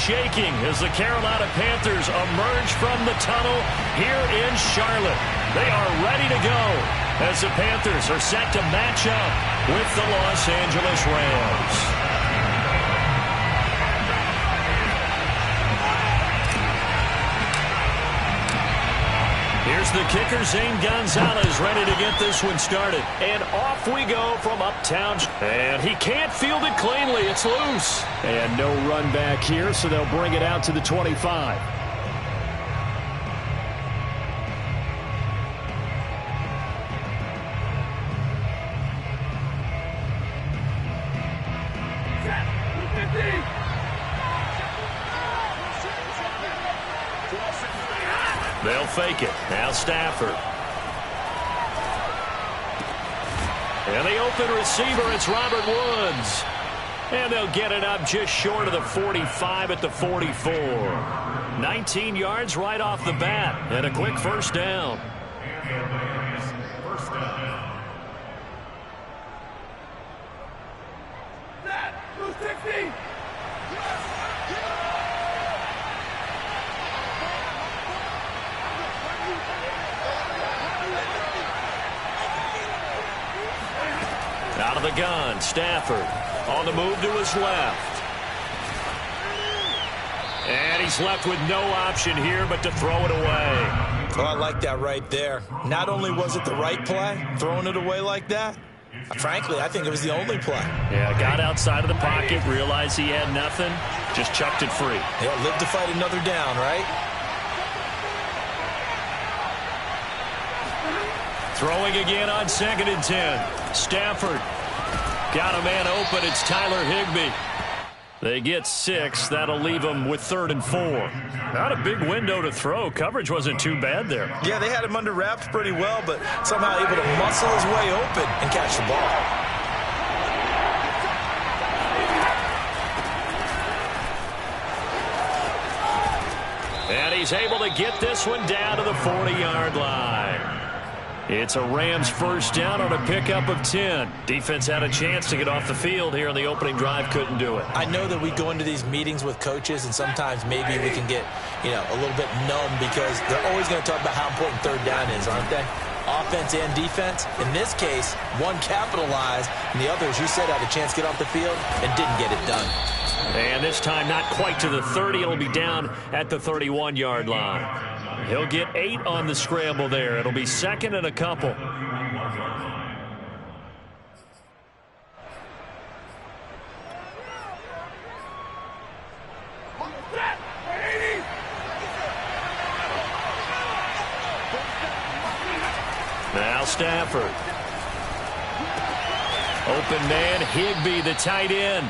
shaking as the Carolina Panthers emerge from the tunnel here in Charlotte. They are ready to go as the Panthers are set to match up with the Los Angeles Rams. Here's the kicker, Zane Gonzalez, ready to get this one started. And off we go from uptown. And he can't field it cleanly. It's loose. And no run back here, so they'll bring it out to the 25. They'll fake it. Now Stafford. And the open receiver, it's Robert Woods. And they'll get it up just short of the 45 at the 44. 19 yards right off the bat. And a quick first down. Out of the gun, Stafford on the move to his left. And he's left with no option here but to throw it away. Oh, I like that right there. Not only was it the right play, throwing it away like that, frankly, I think it was the only play. Yeah, got outside of the pocket, realized he had nothing, just chucked it free. Yeah, live to fight another down, right? Throwing again on 2nd and 10. Stafford got a man open. It's Tyler Higbee. They get 6. That'll leave them with 3rd and 4. Not a big window to throw. Coverage wasn't too bad there. Yeah, they had him under wraps pretty well, but somehow able to muscle his way open and catch the ball. And he's able to get this one down to the 40-yard line. It's a Rams first down on a pickup of 10. Defense had a chance to get off the field here on the opening drive, couldn't do it. I know that we go into these meetings with coaches, and sometimes maybe we can get, a little bit numb because they're always going to talk about how important 3rd down is, aren't they? Offense and defense. In this case, one capitalized, and the other, as you said, had a chance to get off the field and didn't get it done. And this time not quite to the 30. It'll be down at the 31-yard line. He'll get 8 on the scramble there. It'll be 2nd and a couple. Now Stafford. Open man, Higbee, the tight end.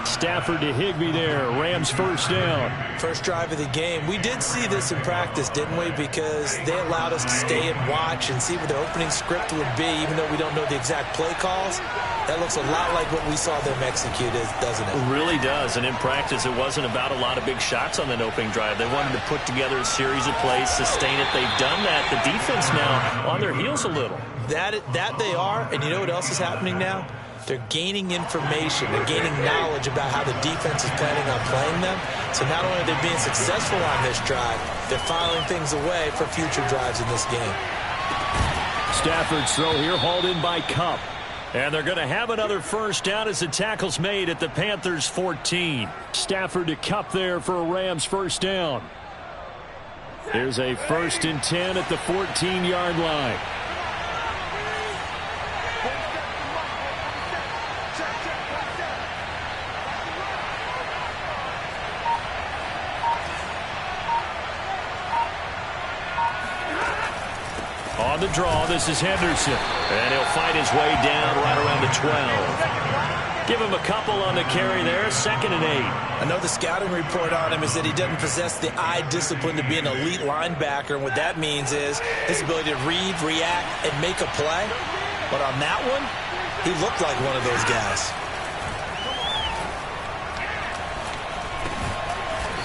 Stafford to Higbee there. Rams first down. First drive of the game. We did see this in practice, didn't we? Because they allowed us to stay and watch and see what the opening script would be, even though we don't know the exact play calls. That looks a lot like what we saw them execute, doesn't it? It really does. And in practice, it wasn't about a lot of big shots on that opening drive. They wanted to put together a series of plays, sustain it. They've done that. The defense now on their heels a little. That they are. And you know what else is happening now? They're gaining information. They're gaining knowledge about how the defense is planning on playing them. So not only are they being successful on this drive, they're filing things away for future drives in this game. Stafford's throw here hauled in by Kupp. And they're going to have another first down as the tackle's made at the Panthers' 14. Stafford to Kupp there for a Rams first down. Here's a 1st and 10 at the 14-yard line. On the draw, this is Henderson. And he'll fight his way down right around the 12. Give him a couple on the carry there, 2nd and 8. I know the scouting report on him is that he doesn't possess the eye discipline to be an elite linebacker. And what that means is his ability to read, react, and make a play. But on that one, he looked like one of those guys.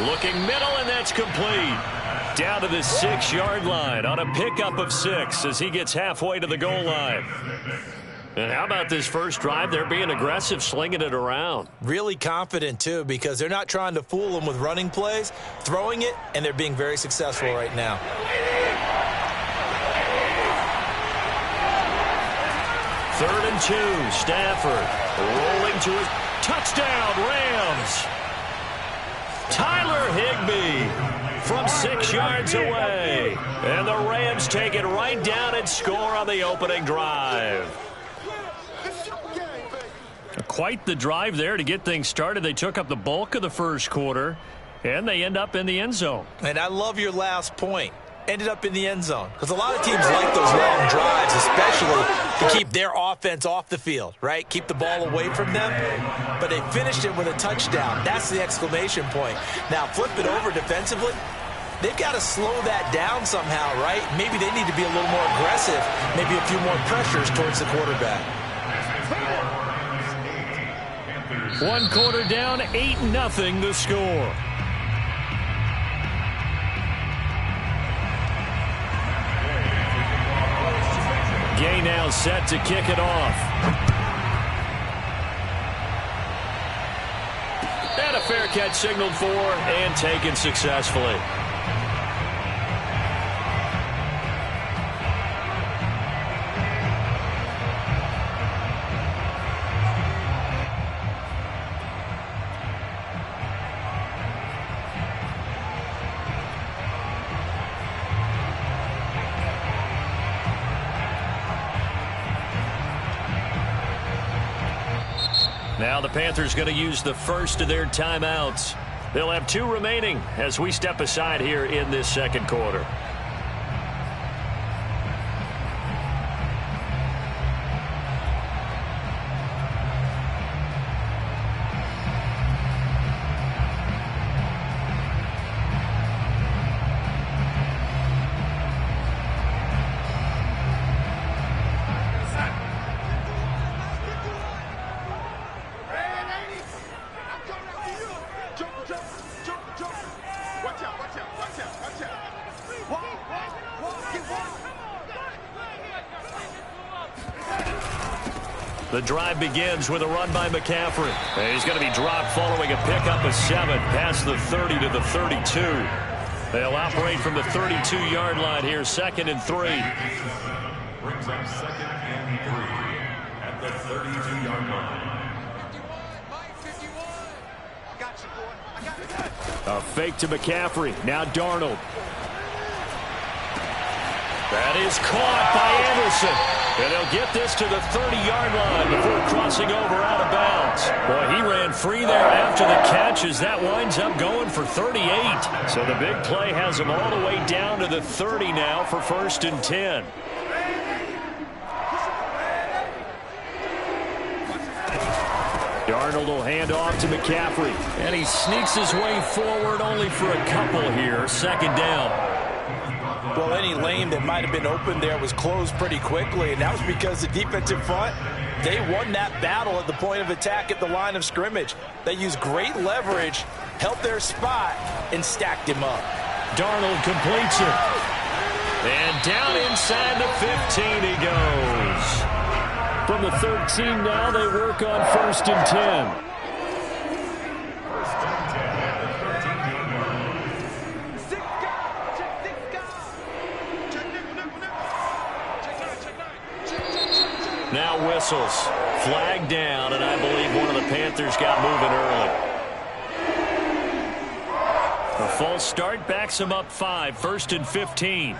Looking middle, and that's complete. Down to the 6-yard line on a pickup of 6 as he gets halfway to the goal line. And how about this first drive? They're being aggressive, slinging it around. Really confident, too, because they're not trying to fool them with running plays, throwing it, and they're being very successful right now. Third and 2, Stafford rolling to his touchdown, Rams. Tyler Higbee from 6 yards away. And the Rams take it right down and score on the opening drive. Quite the drive there to get things started. They took up the bulk of the first quarter, and they end up in the end zone. And I love your last point. Ended up in the end zone. Because a lot of teams like those long drives, especially to keep their offense off the field, right? Keep the ball away from them. But they finished it with a touchdown. That's the exclamation point. Now, flip it over defensively. They've got to slow that down somehow, right? Maybe they need to be a little more aggressive. Maybe a few more pressures towards the quarterback. 1 quarter down, 8-0 the score. Gay now set to kick it off. And a fair catch signaled for and taken successfully. Now the Panthers going to use the first of their timeouts. They'll have 2 remaining as we step aside here in this second quarter. The drive begins with a run by McCaffrey. And he's going to be dropped following a pickup of 7 past the 30 to the 32. They'll operate from the 32-yard line here, 2nd and 3. Brings up 2nd and 3 at the 32-yard line. A fake to McCaffrey. Now Darnold. That is caught by Anderson. And they'll get this to the 30-yard line before crossing over out of bounds. Boy, he ran free there after the catch as that winds up going for 38. So the big play has him all the way down to the 30 now for 1st and 10. Darnold will hand off to McCaffrey. And he sneaks his way forward only for a couple here. 2nd down. Well, any lane that might have been open there was closed pretty quickly, and that was because the defensive front, they won that battle at the point of attack at the line of scrimmage. They used great leverage, held their spot, and stacked him up. Darnold completes it. And down inside the 15 he goes. From the 13 now, they work on 1st and 10. Now whistles. Flag down, and I believe one of the Panthers got moving early. A false start backs him up 5. 1st and 15.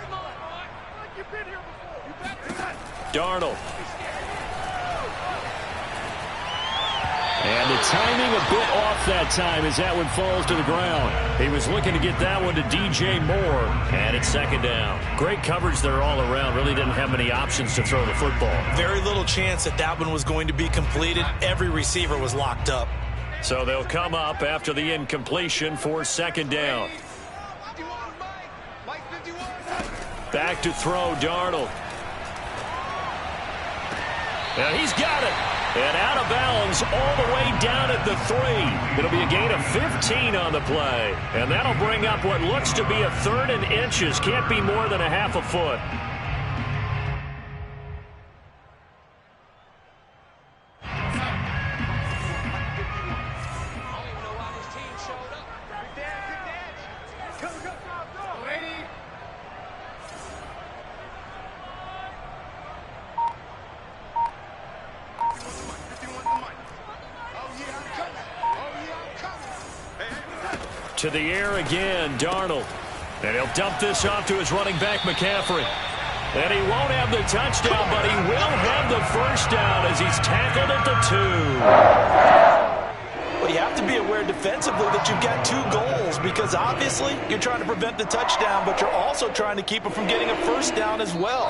Darnold. And the timing a bit off that time as that one falls to the ground. He was looking to get that one to DJ Moore, and it's 2nd down. Great coverage there all around. Really didn't have many options to throw the football. Very little chance that that one was going to be completed. Every receiver was locked up. So they'll come up after the incompletion for 2nd down. Back to throw, Darnold. And he's got it. And out of bounds all the way down at the 3. It'll be a gain of 15 on the play. And that'll bring up what looks to be a 3rd and inches. Can't be more than a half a foot. To the air again, Darnold. And he'll dump this off to his running back, McCaffrey. And he won't have the touchdown, but he will have the first down as he's tackled at the 2. Well, you have to be aware defensively that you've got 2 goals because obviously you're trying to prevent the touchdown, but you're also trying to keep them from getting a first down as well.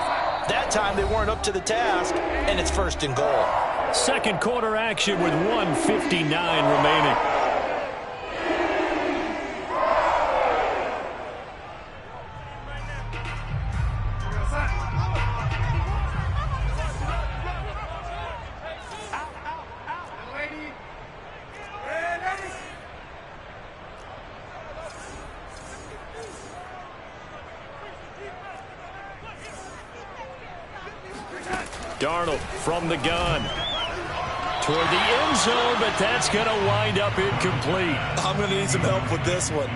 That time they weren't up to the task, and it's 1st and goal. Second quarter action with 1:59 remaining. Darnold from the gun. Toward the end zone, but that's going to wind up incomplete. I'm going to need some help with this one.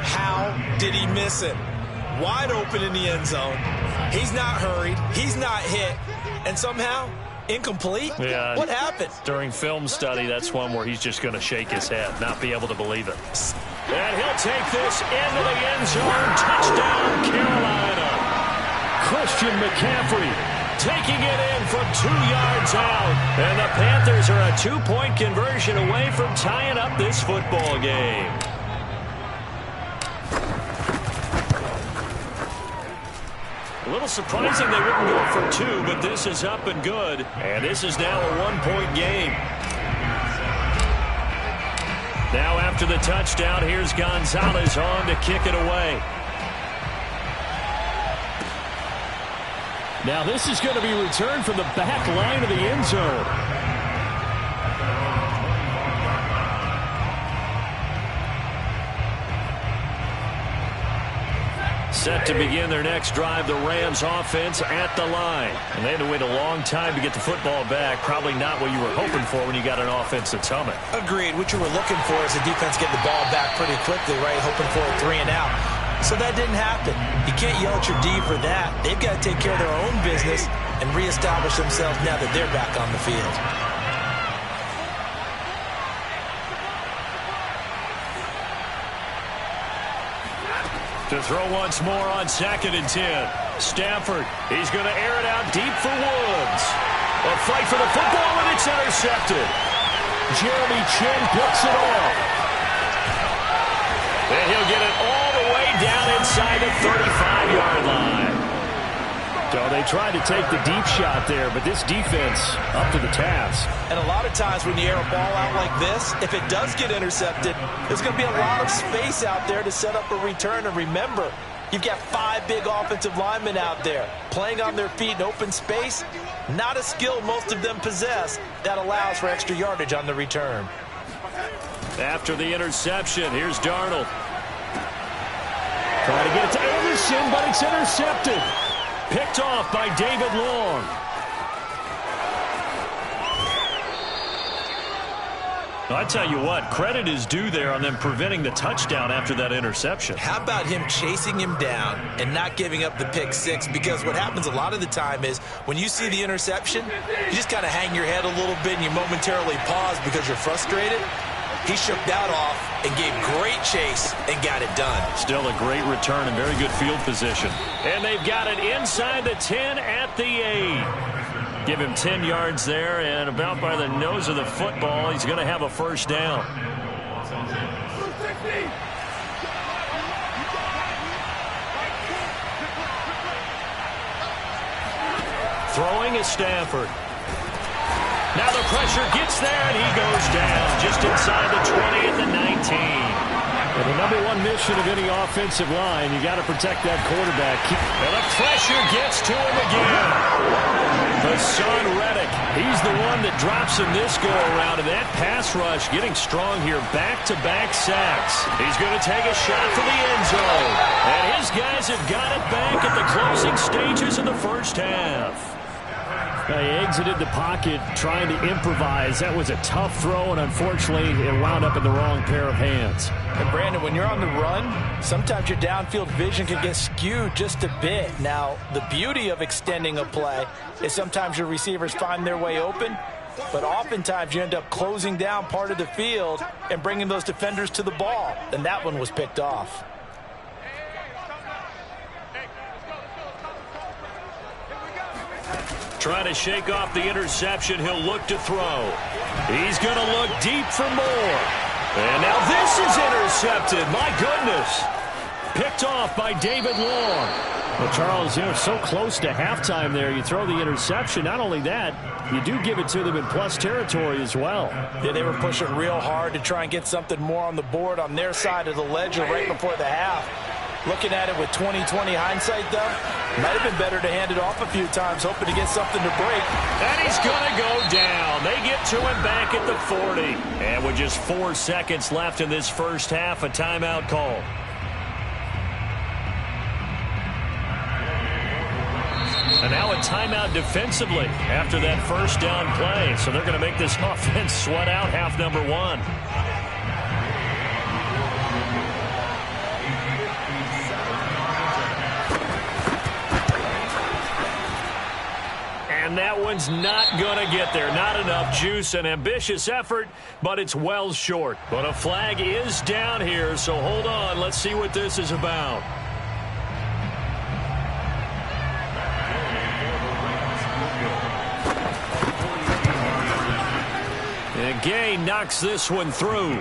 How did he miss it? Wide open in the end zone. He's not hurried. He's not hit. And somehow, incomplete? Yeah. What happened? During film study, that's one where he's just going to shake his head, not be able to believe it. And he'll take this into the end zone. Touchdown, Carolina. Christian McCaffrey taking it in from 2 yards out. And the Panthers are a 2-point conversion away from tying up this football game. A little surprising they wouldn't go for 2, but this is up and good. And this is now a 1-point game. Now after the touchdown, here's Gonzalez on to kick it away. Now this is going to be returned from the back line of the end zone. Set to begin their next drive, the Rams offense at the line. And they had to wait a long time to get the football back. Probably not what you were hoping for when you got an offense that's humming. Agreed. What you were looking for is the defense getting the ball back pretty quickly, right? Hoping for a 3 and out. So that didn't happen. You can't yell at your D for that. They've got to take care of their own business and reestablish themselves now that they're back on the field. To throw once more on 2nd and 10. Stafford, he's going to air it out deep for Woods. A fight for the football, and it's intercepted. Jeremy Chin picks it off. And he'll get it all the way down inside the 35-yard line. So they tried to take the deep shot there, but this defense up to the task. And a lot of times when you air a ball out like this, if it does get intercepted, there's going to be a lot of space out there to set up a return. And remember, you've got 5 big offensive linemen out there playing on their feet in open space. Not a skill most of them possess that allows for extra yardage on the return. After the interception, here's Darnold. Trying to get it to Anderson, but it's intercepted. Picked off by David Long. I tell you what, credit is due there on them preventing the touchdown after that interception. How about him chasing him down and not giving up the pick 6? Because what happens a lot of the time is when you see the interception, you just kind of hang your head a little bit and you momentarily pause because you're frustrated. He shook that off and gave great chase and got it done. Still a great return and very good field position. And they've got it inside the 10 at the 8. Give him 10 yards there, and about by the nose of the football, he's going to have a first down. Throwing is Stafford. Now the pressure gets there, and he goes down just inside the 20 at the 19. And the #1 mission of any offensive line, you got to protect that quarterback. And the pressure gets to him again. Hassan Reddick, he's the one that drops him this go-around. And that pass rush getting strong here, back-to-back sacks. He's going to take a shot for the end zone. And his guys have got it back at the closing stages of the first half. Now he exited the pocket trying to improvise. That was a tough throw, and unfortunately it wound up in the wrong pair of hands. And Brandon, when you're on the run, sometimes your downfield vision can get skewed just a bit. Now, the beauty of extending a play is sometimes your receivers find their way open, but oftentimes you end up closing down part of the field and bringing those defenders to the ball, and that one was picked off. Trying to shake off the interception. He'll look to throw. He's going to look deep for more. And now this is intercepted. My goodness. Picked off by David Long. Well, Charles, so close to halftime there. You throw the interception. Not only that, you do give it to them in plus territory as well. Yeah, they were pushing real hard to try and get something more on the board on their side of the ledger right before the half. Looking at it with 20/20 hindsight, though, might have been better to hand it off a few times, hoping to get something to break. And he's going to go down. They get to him back at the 40. And with just 4 seconds left in this first half, a timeout call. And now a timeout defensively after that first down play. So they're going to make this offense sweat out half number one. And that one's not going to get there. Not enough juice. An ambitious effort, but it's well short. But a flag is down here, so hold on. Let's see what this is about. And Gay knocks this one through.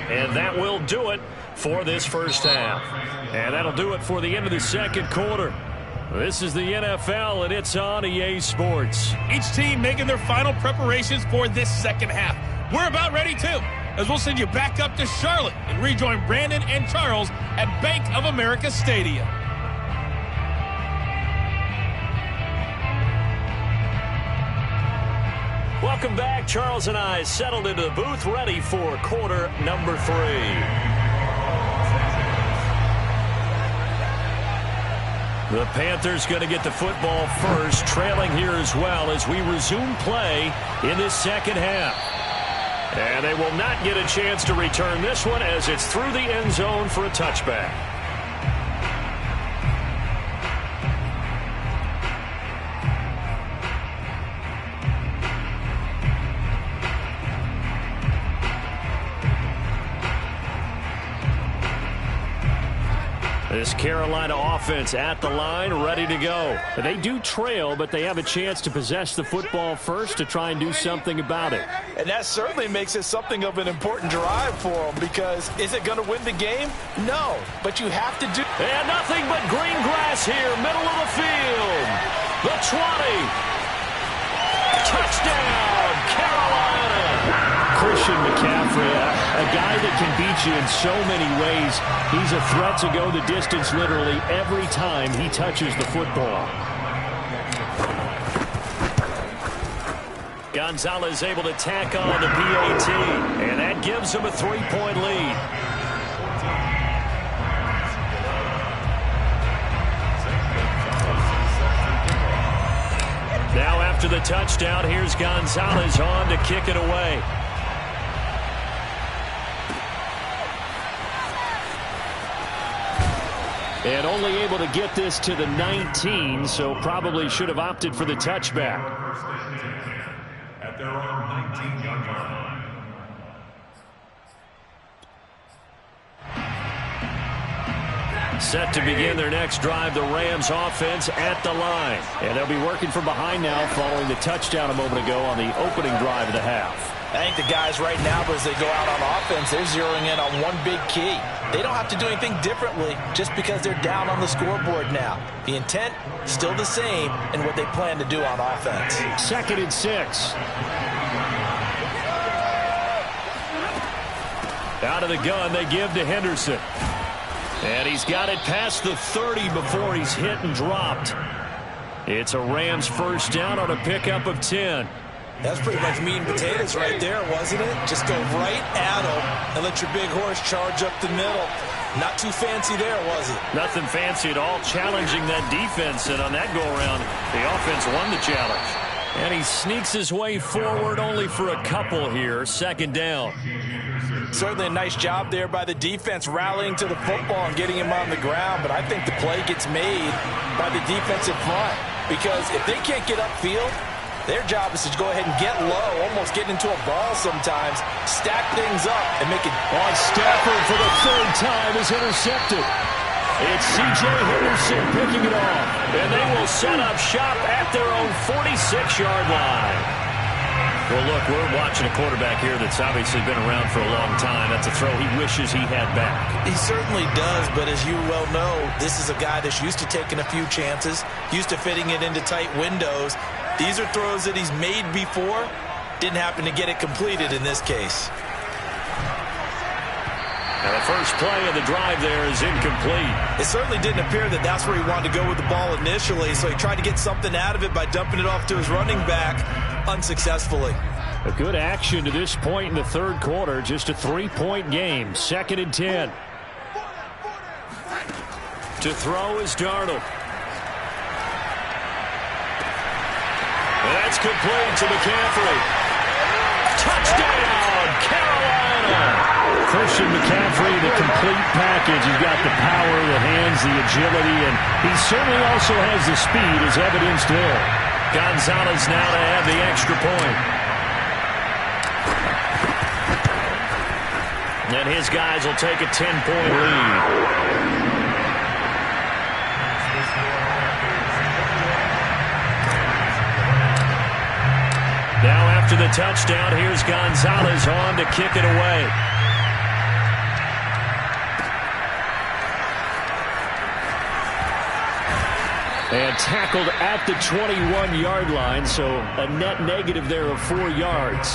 And that will do it for this first half. And that'll do it for the end of the second quarter. This is the NFL, and it's on EA Sports. Each team making their final preparations for this second half. We're about ready, too, as we'll send you back up to Charlotte and rejoin Brandon and Charles at Bank of America Stadium. Welcome back. Charles and I settled into the booth, ready for quarter number 3. The Panthers going to get the football first, trailing here as well as we resume play in this second half. And they will not get a chance to return this one as it's through the end zone for a touchback. This Carolina offense at the line, ready to go. They do trail, but they have a chance to possess the football first to try and do something about it. And that certainly makes it something of an important drive for them, because is it going to win the game? No, but you have to do. And nothing but green grass here, middle of the field. The 20. Touchdown, Carolina. Christian McCaffrey, a guy that can beat you in so many ways. He's a threat to go the distance literally every time he touches the football. Gonzalez able to tack on the PAT, and that gives him a 3-point lead. Now after the touchdown, here's Gonzalez on to kick it away. And only able to get this to the 19, so probably should have opted for the touchback. At their own 19-yard line. Set to begin their next drive, the Rams offense at the line. And they'll be working from behind now following the touchdown a moment ago on the opening drive of the half. I think the guys right now, as they go out on offense, they're zeroing in on one big key. They don't have to do anything differently just because they're down on the scoreboard now. The intent, still the same in what they plan to do on offense. 2nd and 6. Out of the gun, they give to Henderson. And he's got it past the 30 before he's hit and dropped. It's a Rams first down on a pickup of 10. That's pretty much meat and potatoes right there, wasn't it? Just go right at him and let your big horse charge up the middle. Not too fancy there, was it? Nothing fancy at all, challenging that defense. And on that go-around, the offense won the challenge. And he sneaks his way forward only for a couple here. 2nd down. Certainly a nice job there by the defense rallying to the football and getting him on the ground. But I think the play gets made by the defensive front. Because if they can't get upfield, Their job is to go ahead and get low, almost get into a ball sometimes, stack things up, and make it. On Stafford for the third time is intercepted. It's C.J. Henderson picking it off. And they will set up shop at their own 46-yard line. Well, look, we're watching a quarterback here that's obviously been around for a long time. That's a throw he wishes he had back. He certainly does, but as you well know, this is a guy that's used to taking a few chances, used to fitting it into tight windows. These are throws that he's made before. Didn't happen to get it completed in this case. And the first play of the drive there is incomplete. It certainly didn't appear that that's where he wanted to go with the ball initially, so he tried to get something out of it by dumping it off to his running back unsuccessfully. A good action to this point in the third quarter. Just a 3-point game. 2nd and 10. To throw is Darnold. That's complete to McCaffrey. Touchdown, Carolina! Christian McCaffrey, the complete package. He's got the power, the hands, the agility, and he certainly also has the speed as evidenced there. Gonzalez now to have the extra point. And his guys will take a 10-point lead. Now after the touchdown, here's Gonzalez on to kick it away. And tackled at the 21-yard line, so a net negative there of 4 yards.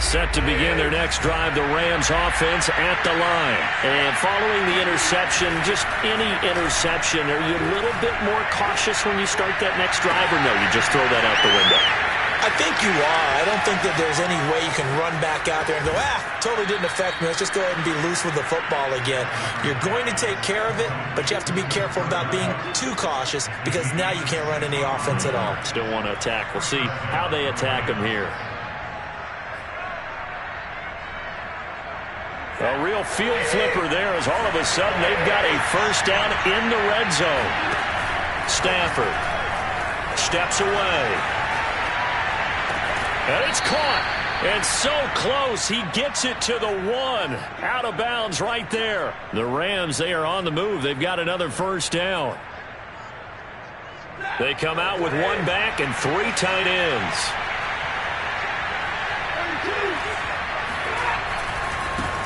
Set to begin their next drive, the Rams offense at the line. And following the interception, just any interception, are you a little bit more cautious when you start that next drive, or no, you just throw that out the window? I think you are. I don't think that there's any way you can run back out there and go, totally didn't affect me. Let's just go ahead and be loose with the football again. You're going to take care of it, but you have to be careful about being too cautious because now you can't run any offense at all. Still want to attack. We'll see how they attack them here. A real field flipper there as all of a sudden they've got a first down in the red zone. Stafford steps away. And it's caught. And so close, he gets it to the 1. Out of bounds right there. The Rams, they are on the move. They've got another first down. They come out with 1 back and 3 tight ends.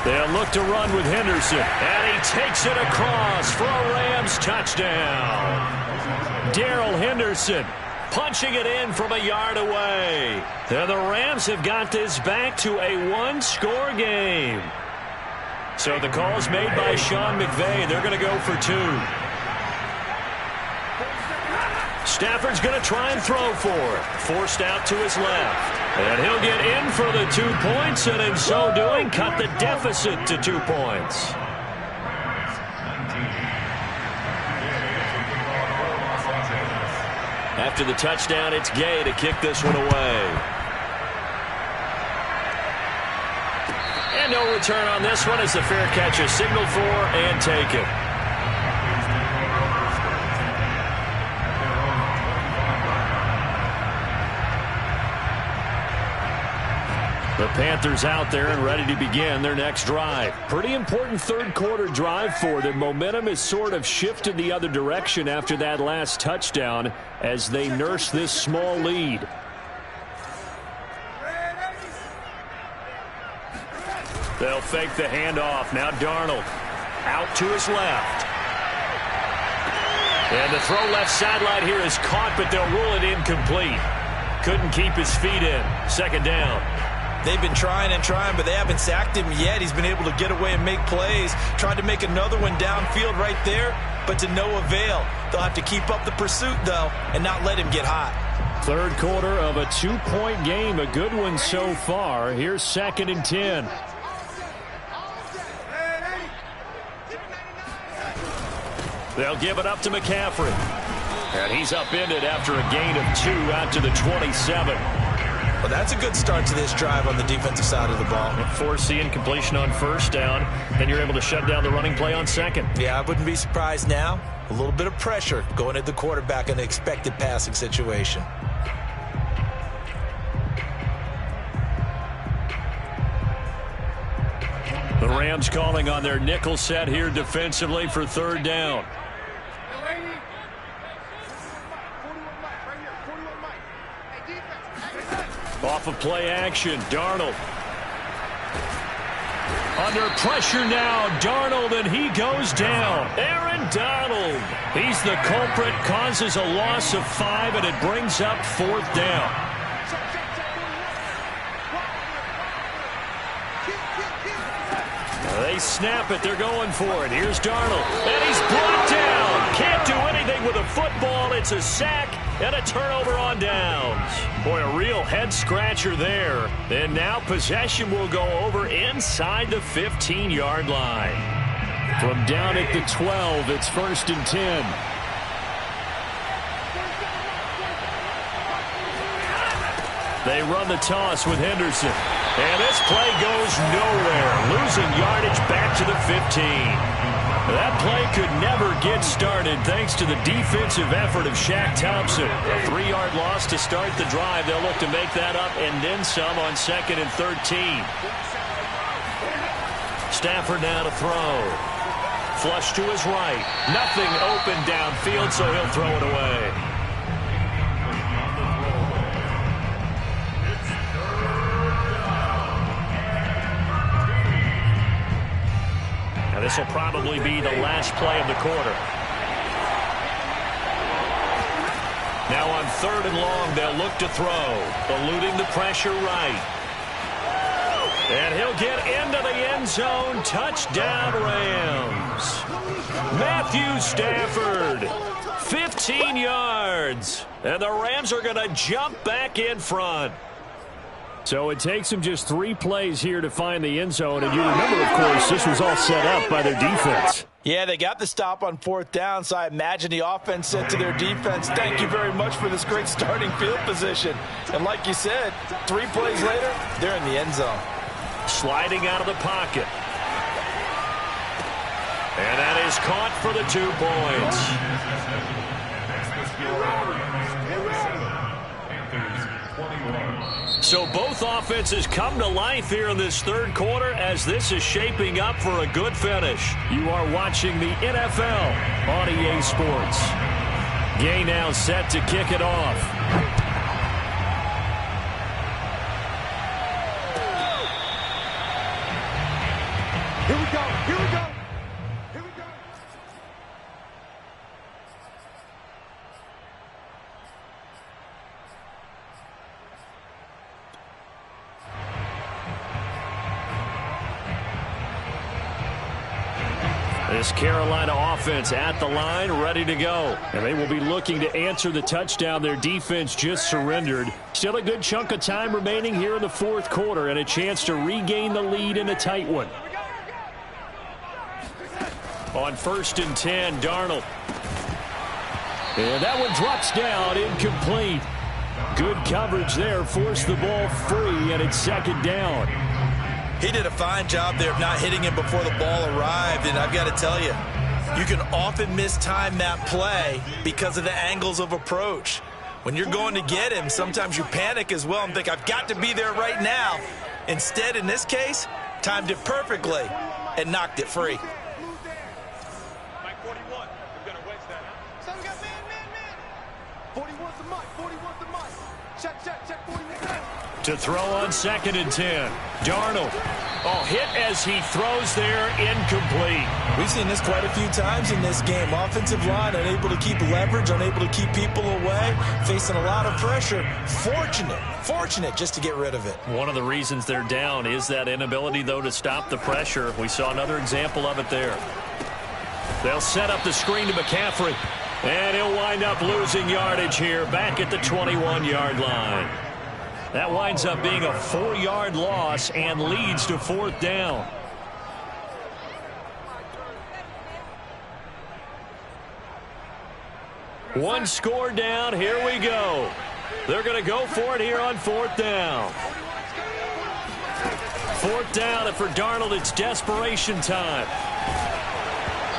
They'll look to run with Henderson. And he takes it across for a Rams touchdown. Darrell Henderson punching it in from a yard away. And the Rams have got this back to a 1-score game. So the call's made by Sean McVay. They're going to go for 2. Stafford's going to try and throw for it. Forced out to his left. And he'll get in for the 2 points, and in so doing, cut the deficit to 2 points. After the touchdown, it's Gay to kick this one away. And no return on this one as the fair catch is signaled for and taken. The Panthers out there and ready to begin their next drive. Pretty important third quarter drive for them. Momentum has sort of shifted the other direction after that last touchdown as they nurse this small lead. They'll fake the handoff. Now Darnold out to his left. And the throw left sideline here is caught, but they'll rule it incomplete. Couldn't keep his feet in. 2nd down. They've been trying and trying, but they haven't sacked him yet. He's been able to get away and make plays. Tried to make another one downfield right there, but to no avail. They'll have to keep up the pursuit, though, and not let him get hot. Third quarter of a 2-point game. A good one so far. Here's 2nd and 10. They'll give it up to McCaffrey. And he's upended after a gain of 2 out to the 27. Well, that's a good start to this drive on the defensive side of the ball. Force the incompletion on first down. Then you're able to shut down the running play on second. Yeah, I wouldn't be surprised now. A little bit of pressure going at the quarterback in an expected passing situation. The Rams calling on their nickel set here defensively for third down. Off of play action, Darnold. Under pressure now, Darnold, and he goes down. Aaron Donald. He's the culprit, causes a loss of 5, and it brings up fourth down. They snap it. They're going for it. Here's Darnold. And he's brought down. Can't do anything with a football. It's a sack and a turnover on downs. Boy, a real head-scratcher there. And now possession will go over inside the 15-yard line. From down at the 12, it's 1st and 10. They run the toss with Henderson. And this play goes nowhere. Losing yardage back to the 15. That play could never get started thanks to the defensive effort of Shaq Thompson. A 3-yard loss to start the drive. They'll look to make that up and then some on 2nd and 13. Stafford now to throw. Flush to his right. Nothing open downfield, so he'll throw it away. Now this will probably be the last play of the quarter. Now on 3rd and long, they'll look to throw. Eluding the pressure right. And he'll get into the end zone. Touchdown, Rams. Matthew Stafford, 15 yards. And the Rams are going to jump back in front. So it takes them just 3 plays here to find the end zone. And you remember, of course, this was all set up by their defense. Yeah, they got the stop on 4th down, so I imagine the offense said to their defense, thank you very much for this great starting field position. And like you said, 3 plays later, they're in the end zone. Sliding out of the pocket. And that is caught for the 2 points. So both offenses come to life here in this 3rd quarter as this is shaping up for a good finish. You are watching the NFL on EA Sports. Gay now set to kick it off. Here we go. Here we go. Here we go. This Carolina offense at the line, ready to go. And they will be looking to answer the touchdown their defense just surrendered. Still a good chunk of time remaining here in the 4th quarter and a chance to regain the lead in a tight one. On 1st and 10, Darnold. And that one drops down, incomplete. Good coverage there, forced the ball free, and it's 2nd down. He did a fine job there of not hitting him before the ball arrived, and I've got to tell you, you can often mistime that play because of the angles of approach. When you're going to get him, sometimes you panic as well and think, I've got to be there right now. Instead, in this case, timed it perfectly and knocked it free. Mike 41. We're going to wedge that out. So we got man. 41's the mic. 41's the mic. Check, 41. To throw on 2nd and 10. Darnold. Oh, hit as he throws there, incomplete. We've seen this quite a few times in this game. Offensive line unable to keep leverage, unable to keep people away, facing a lot of pressure. Fortunate just to get rid of it. One of the reasons they're down is that inability, though, to stop the pressure. We saw another example of it there. They'll set up the screen to McCaffrey, and he'll wind up losing yardage here back at the 21-yard line. That winds up being a 4-yard loss and leads to 4th down. One score down. Here we go. They're going to go for it here on 4th down. 4th down, and for Darnold, it's desperation time.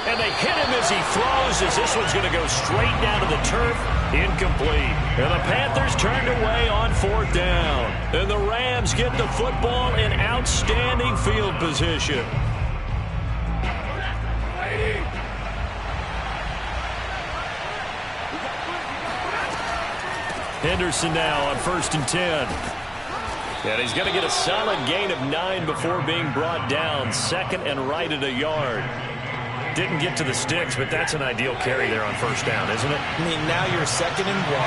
And they hit him as he throws, as this one's going to go straight down to the turf. Incomplete. And the Panthers turned away on 4th down. And the Rams get the football in outstanding field position. Henderson now on 1st and 10. And he's going to get a solid gain of 9 before being brought down. 2nd and right at a yard. Didn't get to the sticks, but that's an ideal carry there on 1st down, isn't it? I mean, now you're 2nd and 1.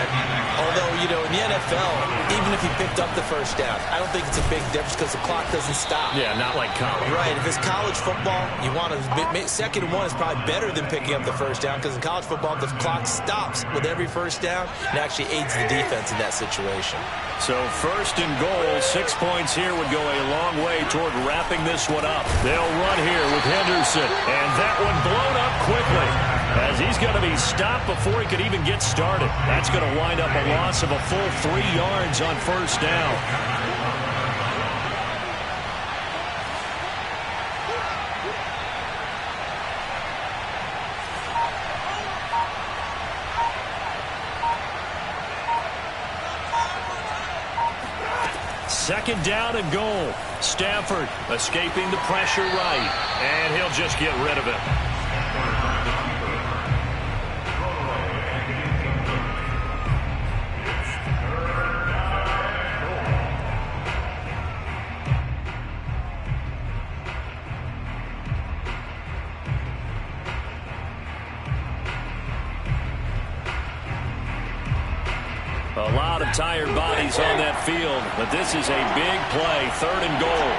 Although, you know, in the NFL, even if he picked up the 1st down, I don't think it's a big difference because the clock doesn't stop. Yeah, not like college. Right. If it's college football, you want to 2nd and 1 is probably better than picking up the 1st down because in college football, the clock stops with every 1st down and actually aids the defense in that situation. So 1st and goal, 6 points here would go a long way toward wrapping this one up. They'll run here with Henderson, and that one blown up quickly as he's going to be stopped before he could even get started. That's going to wind up a loss of a full 3 yards on 1st down. Second down and goal. Stafford escaping the pressure right, and he'll just get rid of it. A lot of tired bodies on that field, but this is a big play. 3rd and goal.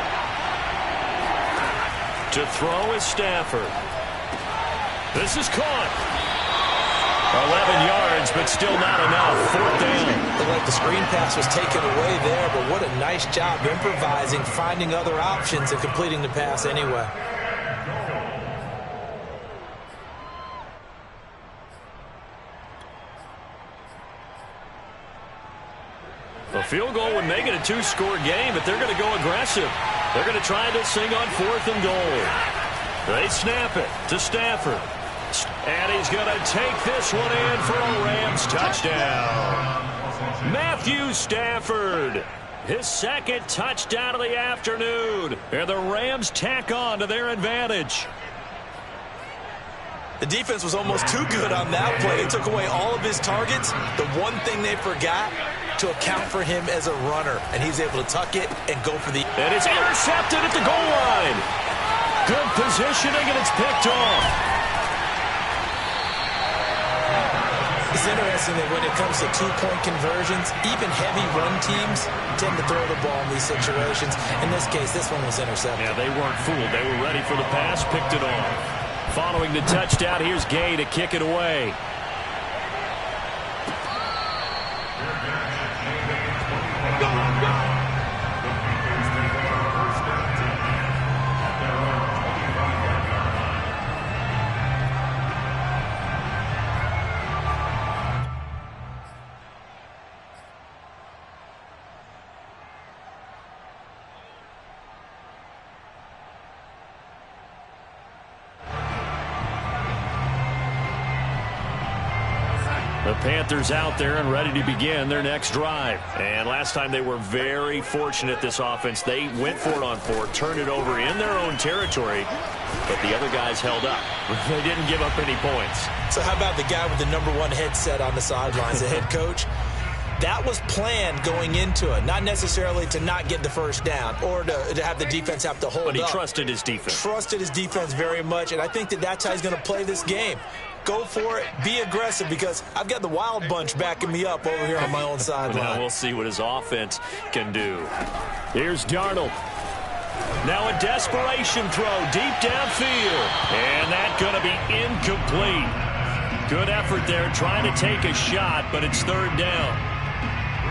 To throw is Stafford. This is caught. 11 yards, but still not enough. 4th down. Looked like the screen pass was taken away there, but what a nice job improvising, finding other options, and completing the pass anyway. A field goal would make it a 2-score game, but they're going to go aggressive. They're going to try this thing on 4th and goal. They snap it to Stafford. And he's going to take this one in for a Rams touchdown. Matthew Stafford, his 2nd touchdown of the afternoon. And the Rams tack on to their advantage. The defense was almost too good on that play. It took away all of his targets. The one thing they forgot, to account for him as a runner. And he's able to tuck it and go for the... And it's intercepted at the goal line. Good positioning, and it's picked off. It's interesting that when it comes to 2-point conversions, even heavy run teams tend to throw the ball in these situations. In this case, this one was intercepted. Yeah, they weren't fooled. They were ready for the pass, picked it off. Following the touchdown, here's Gay to kick it away. The Panthers out there and ready to begin their next drive. And last time they were very fortunate, this offense. They went for it on 4, turned it over in their own territory, but the other guys held up. They didn't give up any points. So how about the guy with the #1 headset on the sidelines, the head coach? That was planned going into it, not necessarily to not get the 1st down or to have the defense have to hold up. But he trusted his defense. Trusted his defense very much, and I think that that's how he's going to play this game. Go for it. Be aggressive, because I've got the wild bunch backing me up over here on my own sideline. Now we'll see what his offense can do. Here's Darnold. Now a desperation throw deep downfield. And that's going to be incomplete. Good effort there trying to take a shot, but it's 3rd down.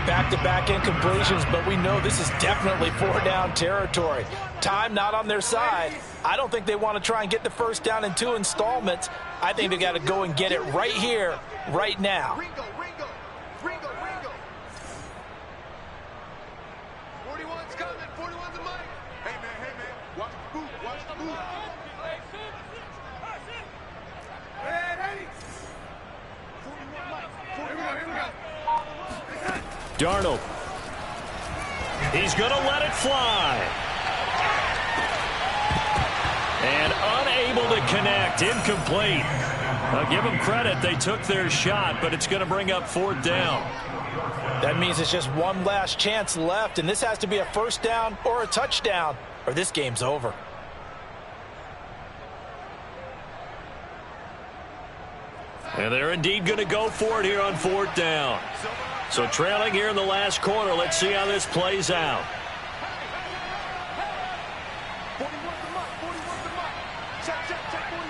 Back-to-back incompletions, but we know this is definitely 4-down territory. Time not on their side. I don't think they want to try and get the 1st down in 2 installments. I think they got to go and get it right here, right now. It's coming. 41's the mic. Hey, man. Watch the boot. Watch the boot. Ready. 41 mic. 41 Darnold. He's going to let it fly. And unable to connect. Incomplete. I'll give them credit. They took their shot, but it's going to bring up 4th down. That means it's just one last chance left, and this has to be a first down or a touchdown, or this game's over. And they're indeed going to go for it here on 4th down. So trailing here in the last quarter. Let's see how this plays out. 41's the mic. 41's the mic. Check 41.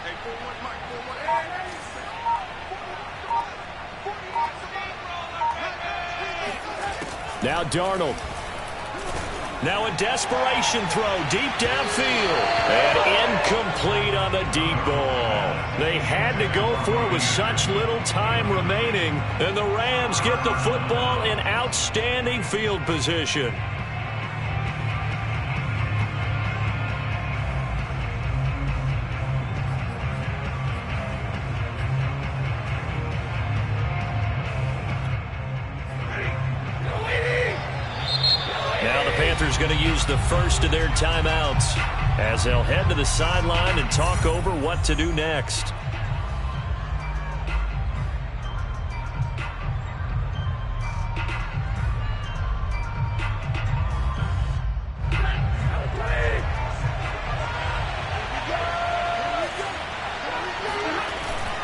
Hey, 41's mic. 41. Now Darnold. Now a desperation throw deep downfield. And incomplete on the deep ball. They had to go for it with such little time remaining. And the Rams get the football in outstanding field position. Panthers going to use the first of their timeouts as they'll head to the sideline and talk over what to do next.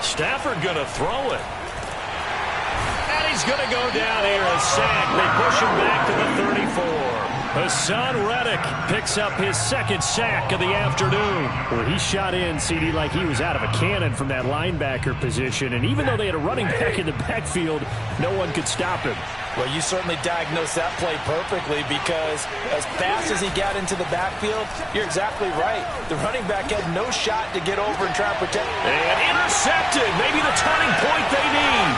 Stafford going to throw it. And he's going to go down here, a sack. They push him back to the 34. Hassan Reddick picks up his second sack of the afternoon. Well, he shot in, CD, like he was out of a cannon from that linebacker position. And even though they had a running back in the backfield, no one could stop him. Well, you certainly diagnosed that play perfectly because as fast as he got into the backfield, you're exactly right. The running back had no shot to get over and try and protect. And intercepted. Maybe the turning point they need.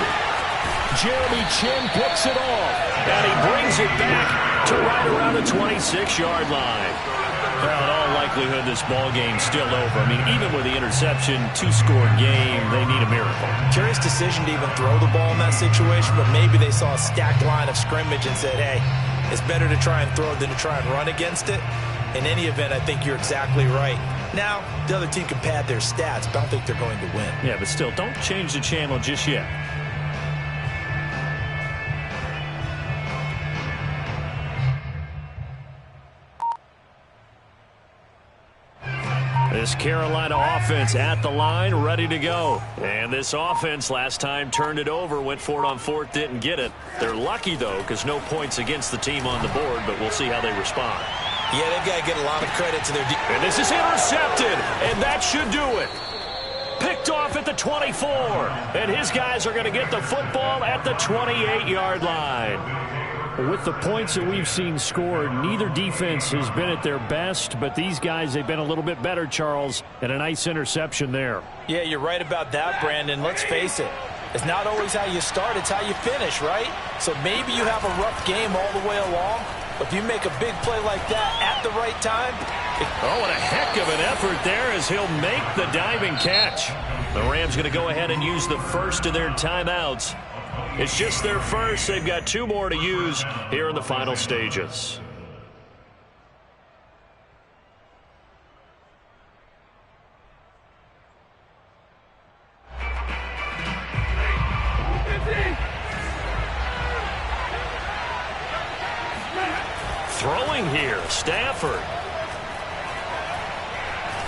Jeremy Chin picks it off. And he brings it back to right around the 26-yard line. Well, in all likelihood, this ball game's still over. I mean, even with the interception, 2-score game, they need a miracle. Curious decision to even throw the ball in that situation, but maybe they saw a stacked line of scrimmage and said, hey, it's better to try and throw than to try and run against it. In any event, I think you're exactly right. Now, the other team can pad their stats, but I don't think they're going to win. Yeah, but still, don't change the channel just yet. This Carolina offense at the line, ready to go. And this offense last time turned it over, went for it on 4th, didn't get it. They're lucky, though, because no points against the team on the board, but we'll see how they respond. Yeah, they've got to get a lot of credit to their defense. And this is intercepted, and that should do it. Picked off at the 24, and his guys are going to get the football at the 28-yard line. With the points that we've seen scored, neither defense has been at their best, but these guys, they've been a little bit better, Charles, and a nice interception there. Yeah, you're right about that, Brandon. Let's face it. It's not always how you start, it's how you finish, right? So maybe you have a rough game all the way along, but if you make a big play like that at the right time. Oh, what a heck of an effort there as he'll make the diving catch. The Rams going to go ahead and use the first of their timeouts. It's just their first. They've got 2 more to use here in the final stages. Throwing here, Stafford.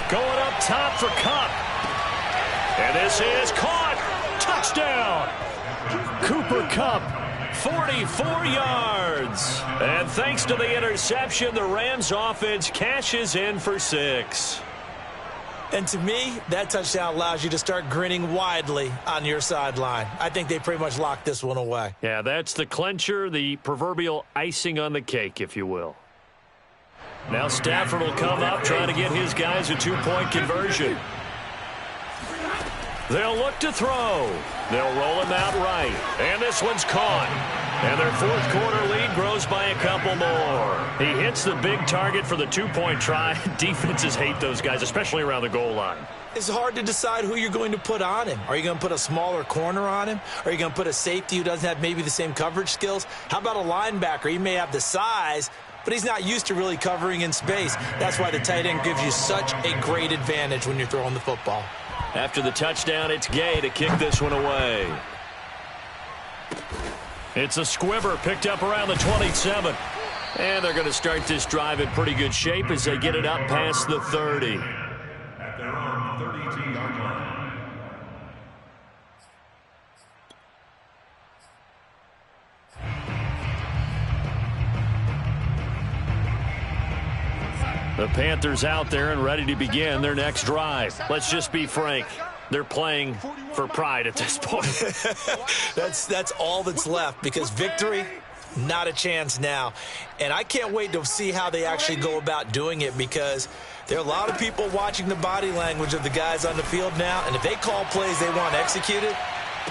Going up top for Kupp. And this is caught. Touchdown. Cooper Kupp, 44 yards. And thanks to the interception, the Rams offense cashes in for 6. And to me, that touchdown allows you to start grinning widely on your sideline. I think they pretty much locked this one away. Yeah, that's the clincher, the proverbial icing on the cake, if you will. Now Stafford will come up trying to get his guys a 2-point conversion. They'll look to throw. They'll roll him out right. And this one's caught. And their fourth quarter lead grows by a couple more. He hits the big target for the two-point try. Defenses hate those guys, especially around the goal line. It's hard to decide who you're going to put on him. Are you going to put a smaller corner on him? Are you going to put a safety who doesn't have maybe the same coverage skills? How about a linebacker? He may have the size, but he's not used to really covering in space. That's why the tight end gives you such a great advantage when you're throwing the football. After the touchdown, it's Gay to kick this one away. It's a squibber picked up around the 27. And they're going to start this drive in pretty good shape as they get it up past the 30. At their own 32-yard line. The Panthers out there and ready to begin their next drive. Let's just be frank. They're playing for pride at this point. That's all that's left, because victory, not a chance now. And I can't wait to see how they actually go about doing it, because there are a lot of people watching the body language of the guys on the field now, and if they call plays they want executed,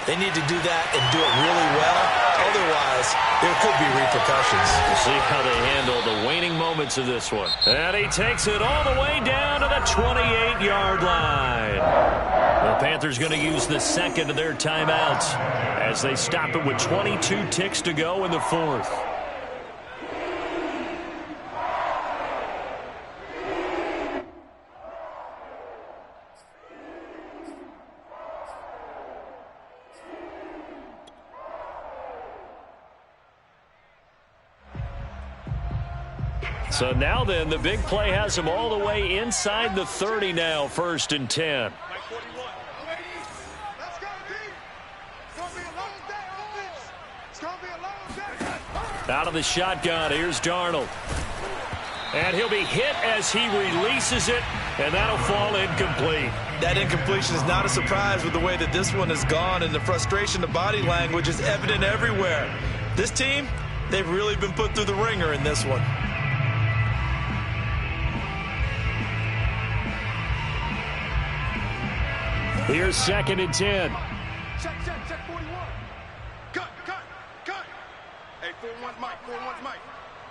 they need to do that and do it really well. Otherwise, there could be repercussions. We'll see how they handle the waning moments of this one. And he takes it all the way down to the 28-yard line. The Panthers going to use the second of their timeouts as they stop it with 22 ticks to go in the fourth. So now then, the big play has them all the way inside the 30 now, 1st and 10. Out of the shotgun, here's Darnold. And he'll be hit as he releases it, and that'll fall incomplete. That incompletion is not a surprise with the way that this one has gone, and the frustration, the body language is evident everywhere. This team, they've really been put through the ringer in this one. Here's 2nd and 10. Check, 41. Cut. Hey, 4-1's Mike.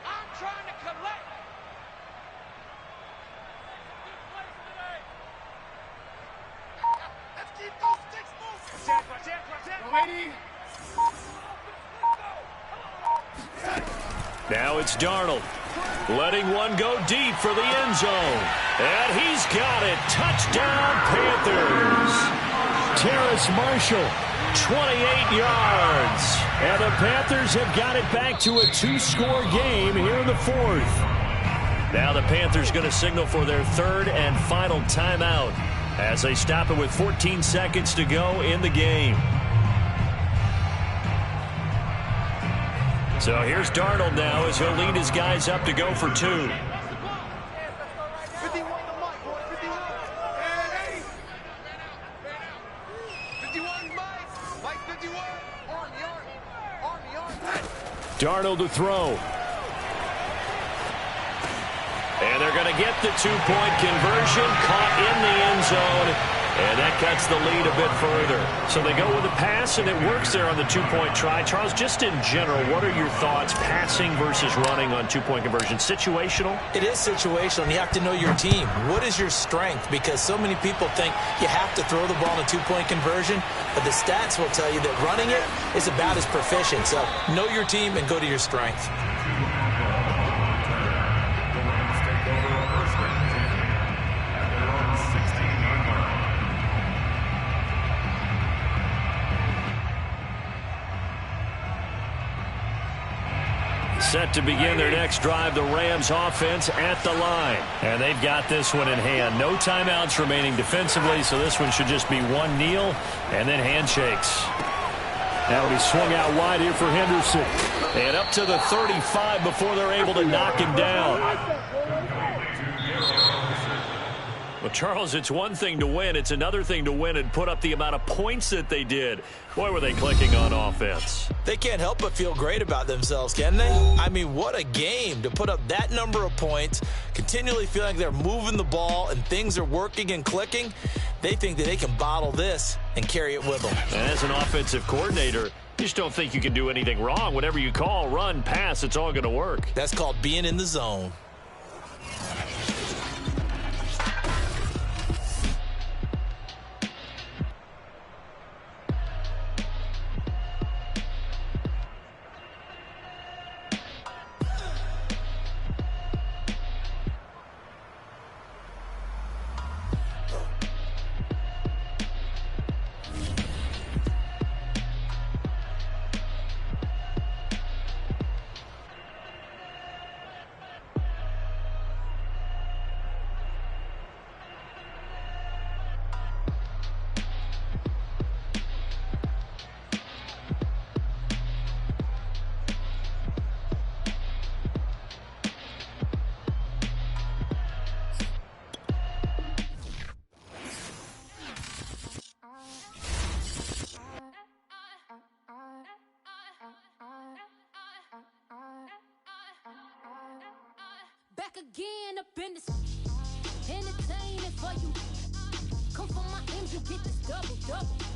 I'm trying to collect. Let's keep those sticks moving. Now it's Darnold, letting one go deep for the end zone. And he's got it. Touchdown, Panthers. Terrace Marshall, 28 yards. And the Panthers have got it back to a 2-score game here in the fourth. Now the Panthers going to signal for their third and final timeout as they stop it with 14 seconds to go in the game. So here's Darnold now as he'll lead his guys up to go for 2. Darnold to throw. And they're going to get the 2-point conversion, caught in the end zone. And that cuts the lead a bit further. So they go with a pass, and it works there on the 2-point try. Charles, just in general, what are your thoughts, passing versus running on 2-point conversion? Situational? It is situational, and you have to know your team. What is your strength? Because so many people think you have to throw the ball in a 2-point conversion, but the stats will tell you that running it is about as proficient. So know your team and go to your strength. Set to begin their next drive, the Rams offense at the line. And they've got this one in hand. No timeouts remaining defensively, so this one should just be one kneel and then handshakes. Now he swung out wide here for Henderson. And up to the 35 before they're able to knock him down. Well, Charles, it's one thing to win. It's another thing to win and put up the amount of points that they did. Boy, were they clicking on offense. They can't help but feel great about themselves, can they? I mean, what a game to put up that number of points, continually feeling like they're moving the ball and things are working and clicking. They think that they can bottle this and carry it with them. And as an offensive coordinator, Just don't think you can do anything wrong. Whatever you call, run, pass, it's all going to work. That's called being in the zone. Back again up in this entertainment for you. Come for my ends, you get this double.